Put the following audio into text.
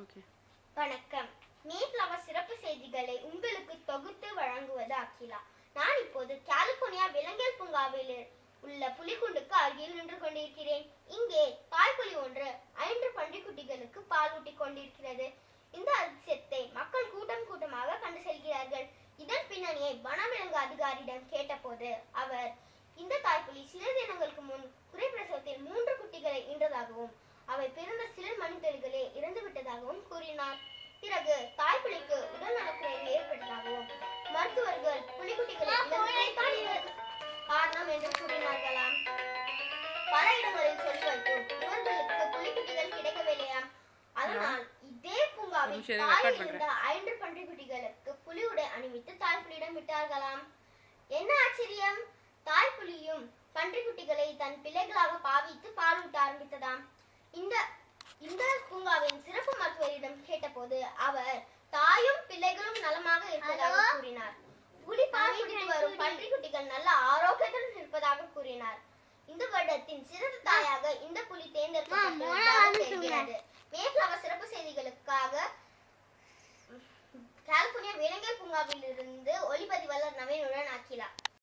வணக்கம். மேஃப்ளவர் சிறப்பு செய்திகளை உங்களுக்கு தொகுத்து வழங்குவது அகிலா. நான் இப்போது கலிபோர்னியா விலங்கியல் பூங்காவில் உள்ள புலிக்கூண்டுக்கு அருகில் நின்று கொண்டிருக்கிறேன். இங்கே தாய்ப்புலி ஒன்று 5 பன்றிக்குட்டிகளுக்கு பால் ஊட்டி கொண்டிருக்கிறது. இந்த அதிசயத்தை மக்கள் கூட்டம் கூட்டமாக கண்டு செல்கிறார்கள். இதன் பின்னணியை வனவிலங்கு அதிகாரியிடம் கேட்டபோது அவர் இந்த தாய்ப்புலி சில தினங்களுக்கு முன் குறைப்பிரசவத்தில் 3 குட்டிகளை ஈன்றதாகவும் அவை பிறந்த சில மணித்துளிகளே இறந்து விட்டதாகவும் கூறினார். பிறகு தாய்ப்புலிக்கு உடல் நலக்குறைவு ஏற்பட்டதாகவும் மருத்துவர்கள் புலிக்குட்டிகளை காரணம் என்று கூறினார்களாம். பல இடங்களில் சொல்லி வைத்தும் இவர்களுக்கு புலிக்குட்டிகள் கிடைக்கவில்லையாம். அதனால் இதே பூங்காவில் தாயில் இருந்த 5 பன்றிக்குட்டிகளுக்கு புலி உடை அணிவித்து தாய்ப்புலியிடம் விட்டார்களாம். என்ன ஆச்சரியம்! தாய்ப்புலியும் பன்றிக்குட்டிகளை தன் பிள்ளைகளாக பாவித்து பால் ஊட்ட ஆரம்பித்ததாம். இந்த பூங்காவின் சிறப்பு மருத்துவரிடம் கேட்டபோது அவர் தாயும் பிள்ளைகளும் நலமாக இருப்பதாக கூறினார். புலி பால் குடித்து வரும் பன்றிக்குட்டிகள் நல்ல ஆரோக்கியத்துடன் இருப்பதாக கூறினார். இந்த வருடத்தின் சிறந்த தாயாக இந்த புலி தேர்ந்தெடுக்கப்பட்டது. மேஃப்ளவர் சிறப்பு செய்திகளுக்காக கலிபோர்னியா விலங்கியல் பூங்காவில் இருந்து ஒளிப்பதிவாளர் நவீனுடன் அகிலா.